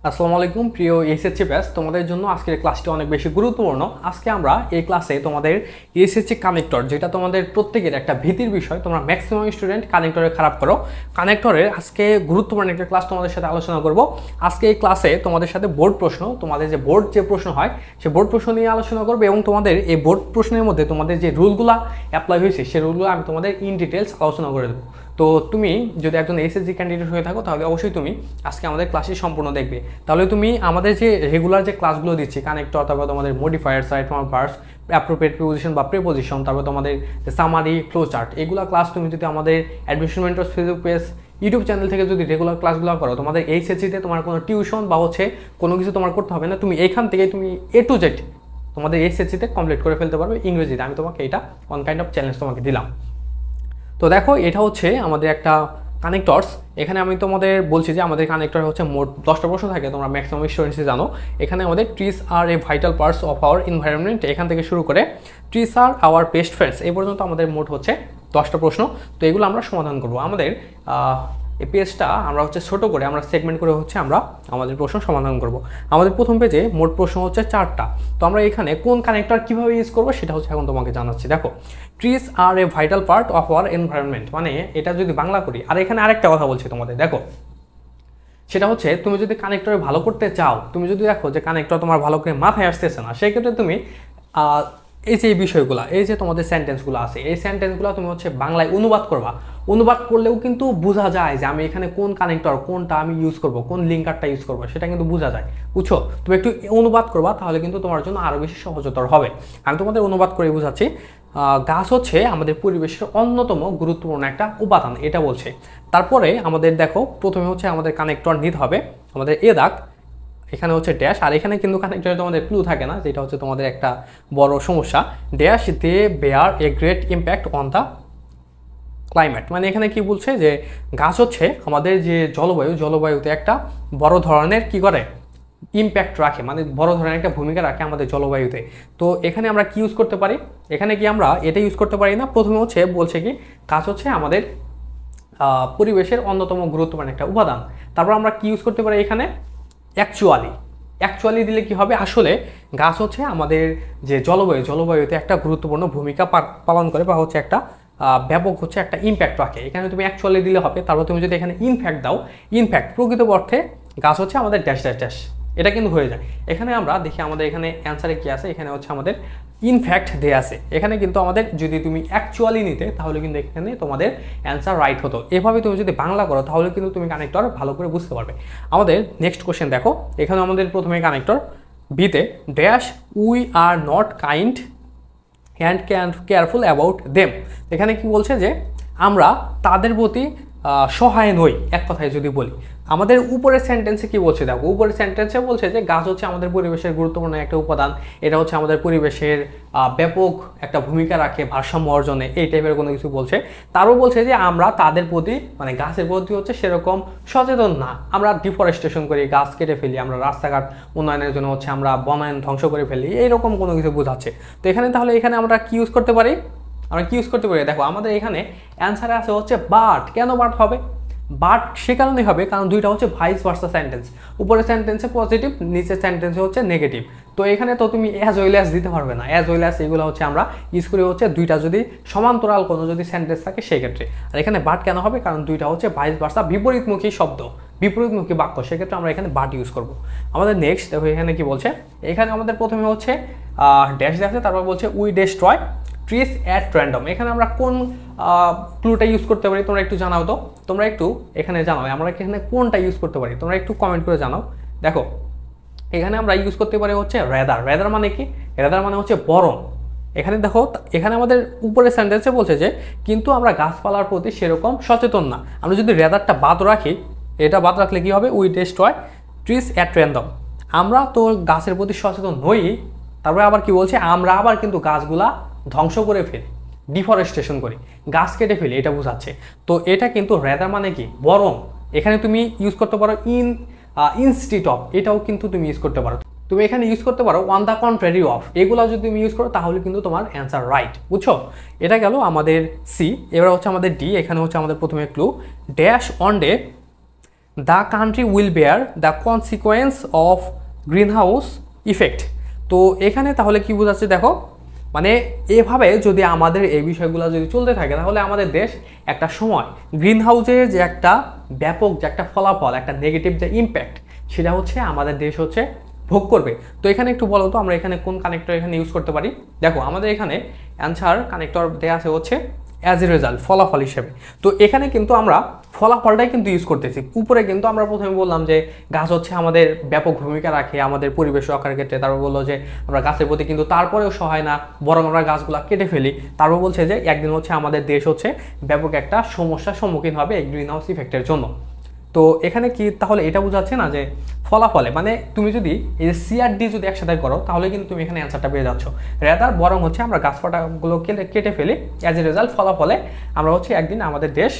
আসসালামু আলাইকুম প্রিয় এসএসসি ব্যাচ, তোমাদের জন্য আজকের ক্লাসটি অনেক বেশি গুরুত্বপূর্ণ। আজকে আমরা এই ক্লাসে তোমাদের এসএসসি কানেক্টর, যেটা তোমাদের প্রত্যেকের একটা ভীতির বিষয়, তোমরা ম্যাক্সিমাম স্টুডেন্ট কানেক্টরে খারাপ করো। কানেক্টরের আজকে গুরুত্বপূর্ণ একটা ক্লাস তোমাদের সাথে আলোচনা করব। আজকে এই ক্লাসে তোমাদের সাথে বোর্ড প্রশ্ন, তোমাদের যে বোর্ড যে প্রশ্ন হয় সে বোর্ড প্রশ্ন নিয়ে আলোচনা করবে এবং তোমাদের এই বোর্ড প্রশ্নের মধ্যে তোমাদের যে রুলগুলো অ্যাপ্লাই হয়েছে সেই রুলগুলো আমি তোমাদের ইন ডিটেলস আলোচনা করে দেবো। তো তুমি যদি একজন এসএসসি ক্যান্ডিডেট হয়ে থাকো তাহলে অবশ্যই তুমি আজকে আমাদের ক্লাসটি সম্পূর্ণ দেখবে। তাহলে তুমি আমাদের যে রেগুলার যে ক্লাসগুলো দিচ্ছি, কানেক্টর, তারপর তোমাদের modifier, side form, verbs, appropriate preposition বা প্রিপোজিশন, তারপর তোমাদের সামারি, ফ্লো চার্ট, এগুলো ক্লাস তুমি যদি আমাদের admission mentors Facebook page, YouTube channel থেকে যদি রেগুলার ক্লাসগুলো করো, তোমাদের এইচএসসিতে তোমার কোনো টিউশন বা কোনো কিছু তোমার করতে হবে না। তুমি এইখান থেকে তুমি এ টু জেড তোমাদের এইচএসসিতে কমপ্লিট করে ফেলতে পারবে ইংরেজিতে। আমি তোমাকে এটা ওয়ান কাইন্ড অফ চ্যালেঞ্জ তোমাকে দিলাম। তো দেখো, এটা হচ্ছে আমাদের একটা কানেক্টরস। এখানে আমি তোমাদের বলছি যে আমাদের কানেক্টর হচ্ছে মোট 10টা প্রশ্ন থাকে, তোমরা ম্যাক্সিমাম স্টুডেন্টসই জানো। এখানে আমাদের trees are A vital parts of our environment, এখান থেকে শুরু করে trees are our best friends, এই পর্যন্ত আমাদের মোট হচ্ছে 10টা প্রশ্ন। তো এগুলো আমরা সমাধান করবো। আমাদের এই পেজটা আমরা ছোটো করে আমরা সেগমেন্ট করে আমরা আমাদের প্রশ্ন সমাধান করব। আমাদের প্রথম পেজে মোট প্রশ্ন হচ্ছে 4টা। তো আমরা এখানে কোন কানেক্টর কীভাবে ইউজ করবো সেটা এখন তোমাকে জানাচ্ছি। দেখো, trees are A vital part of our environment, মানে এটা যদি বাংলা করি, আর এখানে আরেকটা কথা বলছি তোমাদের। দেখো, সেটা হচ্ছে তুমি যদি কানেক্টরে ভালো করতে চাও, তুমি যদি দেখো যে কানেক্টর তোমার ভালো করে মাথায় আসতেছে না, সেক্ষেত্রে তুমি এই যে এই বিষয়গুলো, এই যে তোমাদের সেন্টেন্সগুলো আছে, এই সেন্টেন্সগুলো তুমি বাংলায় অনুবাদ করবা। অনুবাদ করলেও কিন্তু বোঝা যায় যে আমি এখানে কোন কানেক্টর, কোনটা আমি ইউজ করব, কোন লিঙ্কারটা ইউজ করবো, সেটা কিন্তু বোঝা যায়। বুঝছো? তুমি একটু অনুবাদ করবা, তাহলে কিন্তু তোমার জন্য আরও বেশি সহজতর হবে। আমি তোমাদের অনুবাদ করে বোঝাচ্ছি। গাছ হচ্ছে আমাদের পরিবেশের অন্যতম গুরুত্বপূর্ণ একটা উপাদান, এটা বলছে। তারপরে আমাদের দেখো, প্রথমে আমাদের কানেক্টর নিতে হবে আমাদের এ দাগ, এখানে ড্যাশ, আর এখানে কিন্তু কানেক্টরে তোমাদের ক্লু থাকে না, যেটা তোমাদের একটা বড় সমস্যা। Dash they bear a great impact on the climate, মানে এখানে কি বলছে যে গাছ আমাদের যে জলবায়ুতে একটা বড় ধরনের কি করে ইম্প্যাক্ট রাখে, মানে বড় ধরনের একটা ভূমিকা রাখে আমাদের জলবায়ুতে। তো এখানে আমরা কি ইউজ করতে পারি? এখানে কি আমরা এটা ইউজ করতে পারি না? প্রথমে বলছে কি গাছ আমাদের পরিবেশের অন্যতম গুরুত্বপূর্ণ একটা উপাদান। তারপর আমরা কি ইউজ করতে পারি এখানে? অ্যাকচুয়ালি দিলে কি হবে? আসলে গাছ আমাদের যে জলবায়ুতে একটা গুরুত্বপূর্ণ ভূমিকা পালন করে, বা একটা ব্যাপক একটা ইম্প্যাক্ট রাখে। এখানে তুমি অ্যাকচুয়ালি দিলে হবে। তারপর তুমি যদি এখানে ইনফ্যাক্ট দাও, ইনফ্যাক্ট প্রকৃত অর্থে গাছ আমাদের ড্যাশ ড্যাশ ড্যাশ, এটা কিন্তু হয়ে যায়। এখানে আমরা দেখি আমাদের এখানে অ্যান্সারে কি আছে। এখানে আমাদের ইনফ্যাক্ট দেয়া আছে। এখানে কিন্তু আমাদের যদি তুমি অ্যাকচুয়ালি নিতে, তাহলে কিন্তু এখানে তোমাদের অ্যান্সার রাইট হতো। এভাবে তুমি যদি বাংলা করো, তাহলে কিন্তু তুমি কানেক্টর ভালো করে বুঝতে পারবে। আমাদের নেক্সট কোশ্চেন দেখো, এখানে আমাদের প্রথমে কানেক্টর বিতে dash we are not kind and careful about them. এখানে কি বলছে যে আমরা তাদের প্রতি সহায় নই। এক কথায় যদি বলি, আমাদের উপরের সেন্টেন্সে কি বলছে দেখো, উপরের সেন্টেন্সে বলছে যে গাছ আমাদের পরিবেশের গুরুত্বপূর্ণ একটা উপাদান, এটা আমাদের পরিবেশের ব্যাপক একটা ভূমিকা রাখে ভারসাম্য অর্জনে, এই টাইপের কোনো কিছু বলছে। তারও বলছে যে আমরা তাদের প্রতি, মানে গাছের প্রতি সেরকম সচেতন না, আমরা ডিফরেস্টেশন করি, গাছ কেটে ফেলি, আমরা রাস্তাঘাট উন্নয়নের জন্য আমরা বনায়ন ধ্বংস করে ফেলি, এইরকম কোনো কিছু বোঝাচ্ছে। তো এখানে তাহলে এখানে আমরা কি ইউজ করতে পারি? আমরা কি ইউজ করতে পারি? দেখো, আমাদের এখানে অ্যান্সারে আছে বাট। কেন বাট হবে? বাট সে কারণেই হবে কারণ দুইটা ভাইস ভার্সা সেন্টেন্স। উপরের সেন্টেন্সে পজিটিভ, নিচের সেন্টেন্সে নেগেটিভ। তো এখানে তো তুমি অ্যাজ ওয়েল অ্যাজ দিতে পারবে না। অ্যাজ ওয়েল অ্যাজ এগুলো আমরা ইউজ করি দুইটা যদি সমান্তরাল কোনো যদি সেন্টেন্স থাকে সেই ক্ষেত্রে। আর এখানে বাট কেন হবে? কারণ দুইটা ভাইস ভার্সা, বিপরীতমুখী শব্দ, বিপরীতমুখী বাক্য, সেক্ষেত্রে আমরা এখানে বাট ইউজ করব। আমাদের নেক্সট দেখো, এখানে কি বলছে? এখানে আমাদের প্রথমে ড্যাশ আছে, তারপর বলছে we destroy trees at random. এখানে আমরা কোন ক্লুটা ইউজ করতে পারি? তোমরা একটু জানাও তো, তোমরা একটু এখানে জানাও আমরা এখানে কোনটা ইউজ করতে পারি, তোমরা একটু কমেন্ট করে জানাও। দেখো, এখানে আমরা ইউজ করতে পারি রেদার। রেদার মানে কি? রেদার মানে বরং। এখানে দেখো, এখানে আমাদের উপরের সেন্টেন্সে বলছে যে কিন্তু আমরা গাছপালার প্রতি সেরকম সচেতন না। আমরা যদি রেদারটা বাদ রাখি, এটা বাদ রাখলে কি হবে? We destroy trees at random. আমরা তো গাছের প্রতি সচেতন নই। তারপরে আবার কি বলছে? আমরা আবার কিন্তু গাছগুলা ধ্বংস করে ফেলি, ডিফরেস্টেশন করি, গাছ কেটে ফেলি, এটা বোঝাচ্ছে। তো এটা কিন্তু রেদার মানে কি? বরং। এখানে তুমি ইউজ করতে পারো ইনস্টিট অফ, এটাও কিন্তু তুমি ইউজ করতে পারো। তুমি এখানে ইউজ করতে পারো অন দ্য কন্ট্রারি অফ, এগুলো যদি তুমি ইউজ করো তাহলে কিন্তু তোমার অ্যান্সার রাইট। বুঝছো? এটা গেল আমাদের সি। এবার আমাদের ডি। এখানে আমাদের প্রথমে clue dash one day the country will bear the consequence of green house effect. তো এখানে তাহলে কি বোঝাচ্ছে দেখো, মানে এভাবে যদি আমাদের এই বিষয়গুলো যদি চলতে থাকে তাহলে আমাদের দেশ একটা সময় গ্রিন হাউসের যে একটা ব্যাপক যে একটা ফলাফল, একটা নেগেটিভ যে ইম্প্যাক্ট, সেটা হচ্ছে আমাদের দেশ হচ্ছে ভোগ করবে। তো এখানে একটু বলো তো আমরা এখানে কোন কানেক্টর এখানে ইউজ করতে পারি। দেখো আমাদের এখানে অ্যান্সার কানেক্টর দেওয়া আছে হচ্ছে অ্যাজ এ রেজাল্ট, ফলাফল হিসেবে। তো এখানে কিন্তু আমরা ফলাফলটাই কিন্তু ইউজ করতেছি। উপরে কিন্তু আমরা প্রথমে বললাম যে গাছ হচ্ছে আমাদের ব্যাপক ভূমিকা রাখে আমাদের পরিবেশ রক্ষার ক্ষেত্রে, তারপর বললো যে আমরা গাছের প্রতি কিন্তু তারপরেও সহায় না, বরং আমরা গাছগুলো কেটে ফেলি। তারপর বলছে যে একদিন হচ্ছে আমাদের দেশ হচ্ছে ব্যাপক একটা সমস্যার সম্মুখীন হবে এই গ্রিন হাউস ইফেক্টের জন্য। তো এখানে কি তাহলে এটা বোঝাচ্ছে না যে ফলাফলে, মানে তুমি যদি এই যে সি আর ডি যদি একসাথে করো তাহলে কিন্তু তুমি এখানে অ্যান্সারটা পেয়ে যাচ্ছ। রেদার বরং হচ্ছে আমরা গাছপালাগুলো কেটে ফেলি, অ্যাজ এ রেজাল্ট ফলাফলে আমরা হচ্ছে একদিন আমাদের দেশ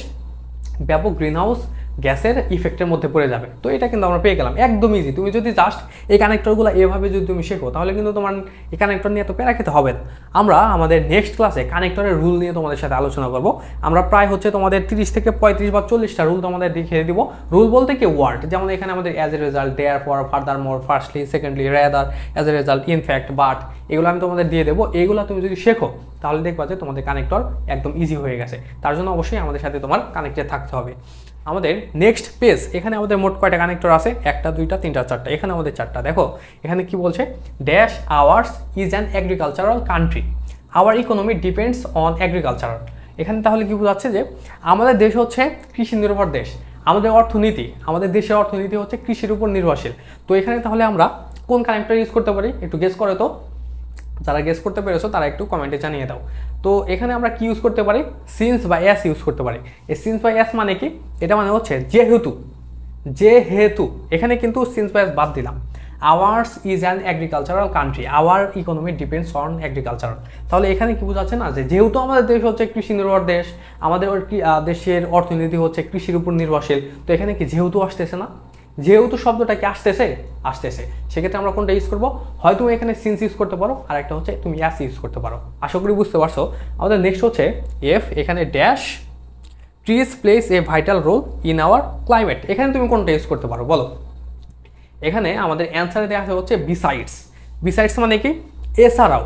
ব্যাপক গ্রিন হাউস গ্যাসের ইফেক্টের মধ্যে পড়ে যাবে। তো এটা কিন্তু আমরা পেয়ে গেলাম, একদম ইজি। তুমি যদি জাস্ট এই কানেক্টরগুলো এভাবে যদি তুমি শেখো তাহলে কিন্তু তোমার এই কানেক্টর নিয়ে এত প্যারা খেতে হবে না। আমরা আমাদের নেক্সট ক্লাসে কানেক্টরের রুল নিয়ে তোমাদের সাথে আলোচনা করব। আমরা প্রায় হচ্ছে তোমাদের 30 থেকে 35 বা 40টা রুল তোমাদের দেখিয়ে দিব। রুল বলতে কি ওয়ার্ড, যেমন এখানে আমাদের as a result, therefore, furthermore, firstly, secondly, rather, as a result, in fact, but, এগুলো আমি তোমাদের দিয়ে দেবো। এইগুলো তুমি যদি শেখো তাহলে দেখবা যে তোমাদের কানেক্টর একদম ইজি হয়ে গেছে। তার জন্য অবশ্যই আমাদের সাথে তোমার কানেক্টেড থাকতে হবে। আমাদের নেক্সট পেজ, এখানে আমাদের মোট কয়টা কানেক্টর আছে, 1টা 2টা 3টা 4টা, এখানে আমাদের 4টা। দেখো এখানে কি বলছে, dash hours is an agricultural country, hour economy depends on agricultural. এখানে তাহলে কি বোঝাচ্ছে যে আমাদের দেশ হচ্ছে কৃষি নির্ভর দেশ, আমাদের অর্থনীতি, আমাদের দেশের অর্থনীতি হচ্ছে কৃষির উপর নির্ভরশীল। তো এখানে তাহলে আমরা কোন কানেক্টর ইউজ করতে পারি, একটু গেস করে তো। যারা গেস করতে পেরেছো তারা একটু কমেন্টে জানিয়ে দাও। তো এখানে আমরা কি ইউজ করতে পারি, সিন্স বা এস ইউজ করতে পারি। এই সিন্স বা এস মানে কি, এটা মানে হচ্ছে যেহেতু, যেহেতু। এখানে কিন্তু সিন্স বা এস বাদ দিলাম। Hours is an agricultural country, hour economy depends on agricultural. তাহলে এখানে কি বোঝাচ্ছে না যে যেহেতু আমাদের দেশ হচ্ছে কৃষি নির্ভর দেশ, আমাদের দেশের অর্থনীতি হচ্ছে কৃষির উপর নির্ভরশীল। তো এখানে কি যেহেতু আসতেছে না, যেহেতু শব্দটা কি আসতেছে, আসতেছে। সেক্ষেত্রে আমরা কোনটা ইউজ করবো, হয় তুমি এখানে সিন্স ইউজ করতে পারো, আর একটা হচ্ছে তুমি অ্যাস ইউজ করতে পারো। আশা করি বুঝতে পারছো। আমাদের নেক্সট হচ্ছে এফ, এখানে dash trees plays a vital role in our climate. এখানে তুমি কোনটা ইউজ করতে পারো বলো। এখানে আমাদের অ্যান্সারে দেওয়া আছে হচ্ছে বিসাইডস। বিসাইডস মানে কি, এছাড়াও।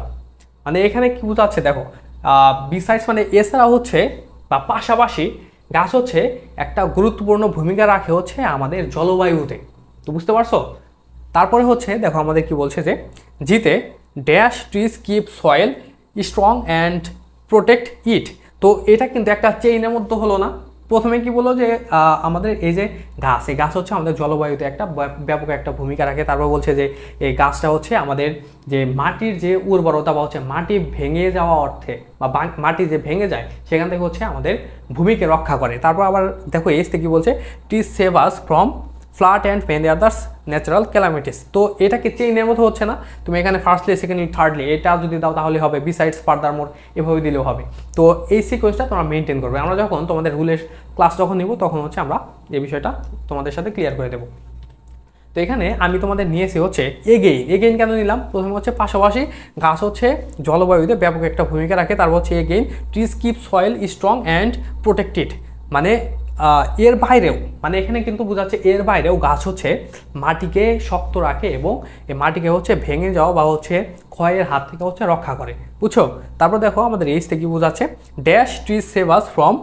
মানে এখানে কি বোঝাচ্ছে দেখো, বিসাইডস মানে এছাড়াও হচ্ছে বা পাশাপাশি গাছ হচ্ছে একটা গুরুত্বপূর্ণ ভূমিকা রাখে হচ্ছে আমাদের জলবায়ুতে। তো বুঝতে পারছো। তারপরে হচ্ছে দেখো আমাদের কি বলছে যে জিতে dash trees keep soil strong and protect ইট। তো এটা কিন্তু একটা চেইনের মধ্যে হলো না। প্রথমে কি বললো যে আমাদের এই যে গাছ, এই গাছ হচ্ছে আমাদের জলবায়ুতে একটা ব্যাপক একটা ভূমিকা রাখে। তারপর বলছে যে এই গাছটা হচ্ছে আমাদের যে মাটির যে উর্বরতা বা হচ্ছে মাটি ভেঙে যাওয়া অর্থে বা মাটি যে ভেঙে যায় সেখান থেকে হচ্ছে আমাদের ভূমিকে রক্ষা করে। তারপর আবার দেখো এসতে কি বলছে, trees save us from flood and many others natural calamities. তো এটা কি চেইনের মতো হচ্ছে না, তুমি এখানে ফার্স্টলি, সেকেন্ডলি, থার্ডলি এটা যদি দাও তাহলে হবে, বিসাইডস, ফার্দার মোর এভাবে দিলেও হবে। তো এই সিকোয়েন্সটা তোমরা মেনটেন করবে। আমরা যখন তোমাদের রুলের ক্লাস যখন নিব তখন হচ্ছে আমরা এই বিষয়টা তোমাদের সাথে ক্লিয়ার করে দেবো। তো এখানে আমি তোমাদের নিয়েছি হচ্ছে এগেইন। এগেইন কেন নিলাম, প্রথমে হচ্ছে পাশাপাশি গাছ হচ্ছে জলবায়ুতে ব্যাপক একটা ভূমিকা রাখে। তারপর হচ্ছে again trees keep soil strong and protected, মানে এর বাইরেও, মানে এখানে কিন্তু বোঝাচ্ছে এর বাইরেও গাছ হচ্ছে মাটিকে শক্ত রাখে এবং এই মাটিকে হচ্ছে ভেঙে যাওয়া বা হচ্ছে ক্ষয়ের হাত থেকে হচ্ছে রক্ষা করে, বুঝছো। তারপর দেখো আমাদের এইচ থেকে বোঝাচ্ছে dash trees save us from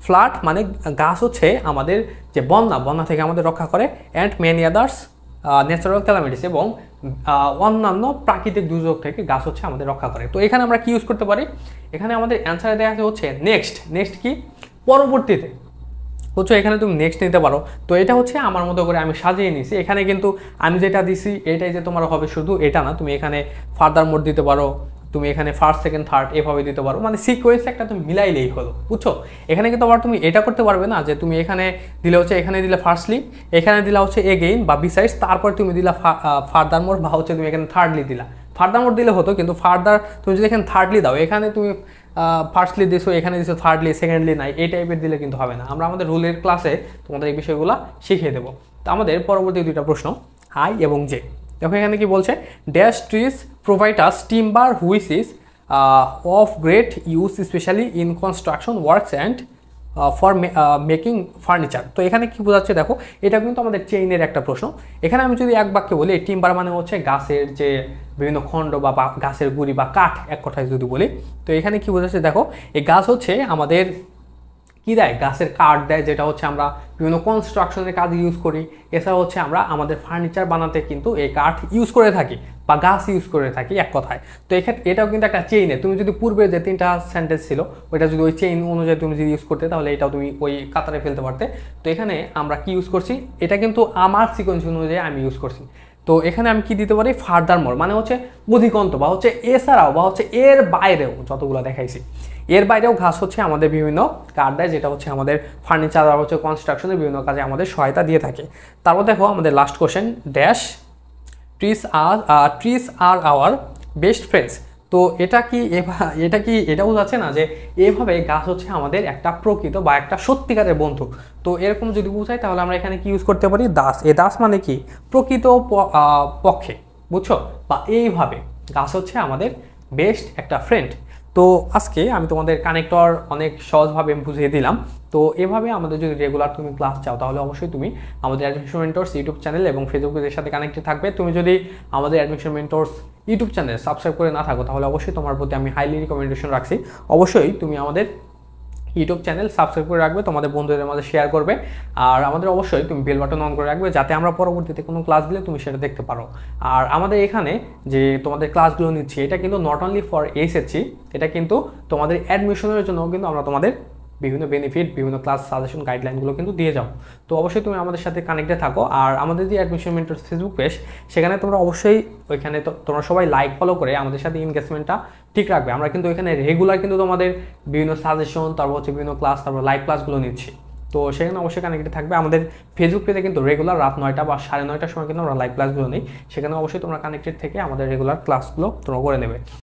flood, মানে গাছ হচ্ছে আমাদের যে বন্যা থেকে আমাদের রক্ষা করে, and many others natural calamities, এবং অন্যান্য প্রাকৃতিক দুর্যোগ থেকে গাছ হচ্ছে আমাদের রক্ষা করে। তো এখানে আমরা কি ইউজ করতে পারি, এখানে আমাদের অ্যান্সারে দেওয়া আছে হচ্ছে নেক্সট। নেক্সট কি, পরবর্তীতে, বুঝছো। এখানে তুমি নেক্সট নিতে পারো। তো এটা হচ্ছে আমার মতো করে আমি সাজিয়ে নিয়েছি। এখানে কিন্তু আমি যেটা দিছি এটাই যে তোমার হবে শুধু এটা না, তুমি এখানে ফার্দার মোড দিতে পারো, তুমি এখানে ফার্স্ট, সেকেন্ড, থার্ড এভাবে দিতে পারো, মানে সিকোয়েন্স একটা তুমি মিলাইলেই হলো, বুঝছো। এখানে কিন্তু আবার তুমি এটা করতে পারবে না যে তুমি এখানে দিলে হচ্ছে, এখানে দিলে ফার্স্টলি, এখানে দিলা হচ্ছে এগেইন বা বিসাইডস, তারপর তুমি দিলা ফার্দার মোড, বা হচ্ছে তুমি এখানে থার্ডলি দিলা। ফার্দার মোড দিলে হতো, কিন্তু ফার্দার তুমি যদি এখানে থার্ডলি দাও, এখানে তুমি ফার্স্টলি দিছো, এখানে দিছো থার্ডলি, সেকেন্ডলি নাই, এই টাইপের দিলে কিন্তু হবে না। আমরা আমাদের রুলের ক্লাসে তোমাদের এই বিষয়গুলো শিখিয়ে দেবো। তো আমাদের পরবর্তী দুইটা প্রশ্ন, আই এবং জে। দেখো এখানে কি বলছে, dash trees provide us timber which is of great use specially in construction works and for making furniture. তো এখানে কি বোঝাচ্ছে দেখো, এটা কিন্তু আমাদের চেইনের একটা প্রশ্ন। এখানে আমি যদি এক বাক্যে বলি, টিম্বার মানে হচ্ছে গাছের যে বিভিন্ন খণ্ড বা গাছের গুড়ি বা কাঠ, এক কথায় যদি বলি। তো এখানে কি বোঝাচ্ছে দেখো, এই গাছ হচ্ছে আমাদের কি দেয়, গাছের কাঠ দেয়, যেটা হচ্ছে আমরা বিভিন্ন কনস্ট্রাকশনের কাজে ইউজ করি। এছাড়া হচ্ছে আমরা আমাদের ফার্নিচার বানাতে কিন্তু এই কাঠ ইউজ করে থাকি বা গাছ ইউজ করে থাকি, এক কথায়। তো এক্ষেত্রে এটাও কিন্তু একটা চেইনে, তুমি যদি পূর্বে যে 3টা সেন্টেন্স ছিল ওইটা যদি ওই চেইন অনুযায়ী তুমি যদি ইউজ করতে, তাহলে এটাও তুমি ওই কাতারে ফেলতে পারতে। তো এখানে আমরা কি ইউজ করছি, এটা কিন্তু আমার সিকোয়েন্স অনুযায়ী আমি ইউজ করছি। তো এখানে আমি কি দিতে পারি, ফার্দার মোর মানে হচ্ছে অধিকন্ত বা হচ্ছে এছাড়াও বা হচ্ছে এর বাইরেও, যতগুলো দেখাইছি এর বাইরেও ঘাস হচ্ছে আমাদের বিভিন্ন কাঠ দেয়, যেটা হচ্ছে আমাদের ফার্নিচার আর হচ্ছে কনস্ট্রাকশনের বিভিন্ন কাজে আমাদের সহায়তা দিয়ে থাকে। তারপর দেখো আমাদের last question, dash trees are our best friends. তো এটা বোঝাচ্ছে না যে এভাবে গাছ হচ্ছে আমাদের একটা প্রকৃত বা একটা সত্যিকারের বন্ধু। তো এরকম যদি বোঝাই, তাহলে আমরা এখানে কি ইউজ করতে পারি, দাস। এ দাস মানে কি, প্রকৃত পক্ষে, বুঝছো, বা এইভাবে গাছ হচ্ছে আমাদের বেস্ট একটা ফ্রেন্ড। তো আজকে আমি তোমাদের কানেক্টর অনেক সহজভাবে বুঝিয়ে দিলাম। তো এভাবে আমাদের যদি রেগুলার তুমি ক্লাস চাও, তাহলে অবশ্যই তুমি আমাদের অ্যাডমিশন মেন্টরস ইউটিউব চ্যানেল এবং ফেসবুক পেজের সাথে কানেক্টেড থাকবে। তুমি যদি আমাদের admission mentors YouTube channel subscribe করে না থাকো, তাহলে অবশ্যই তোমার প্রতি আমি হাইলি রিকমেন্ডেশন রাখছি, অবশ্যই তুমি আমাদের ইউটিউব চ্যানেল সাবস্ক্রাইব করে রাখবে, তোমাদের বন্ধুদের মাঝে শেয়ার করবে। আর আমাদের অবশ্যই তুমি বেল বাটন অন করে রাখবে, যাতে আমরা পরবর্তীতে কোনো ক্লাস দিলে তুমি সেটা দেখতে পারো। আর আমাদের এখানে যে তোমাদের ক্লাসগুলো নিচ্ছি, এটা কিন্তু নট অনলি ফর এসএসসি, এটা কিন্তু তোমাদের অ্যাডমিশনের জন্য কিন্তু আমরা তোমাদের বিভিন্ন বেনিফিট, বিভিন্ন ক্লাস সাজেশন গাইডলাইনগুলো কিন্তু দিয়ে যাও। তো অবশ্যই তুমি আমাদের সাথে কানেক্টে থাকো। আর আমাদের যে অ্যাডমিশন মেন্টর ফেসবুক পেজ, সেখানে তোমরা অবশ্যই ওইখানে তো তোমরা সবাই লাইক ফলো করে আমাদের সাথে এনগেজমেন্টটা ঠিক রাখবে। আমরা কিন্তু এখানে রেগুলার কিন্তু তোমাদের বিভিন্ন সাজেশন, তারপর হচ্ছে বিভিন্ন ক্লাস, তারপর লাইভ ক্লাসগুলো নিচ্ছি। তো সেখানে অবশ্যই কানেক্টে থাকবে। আমাদের ফেসবুক পেজে কিন্তু রেগুলার রাত 9টা বা 9:30টার সময় কিন্তু আমরা লাইভ ক্লাসগুলো নিই, সেখানে অবশ্যই তোমরা কানেক্টেড থেকে আমাদের রেগুলার ক্লাসগুলো তোমরা করে নেবে।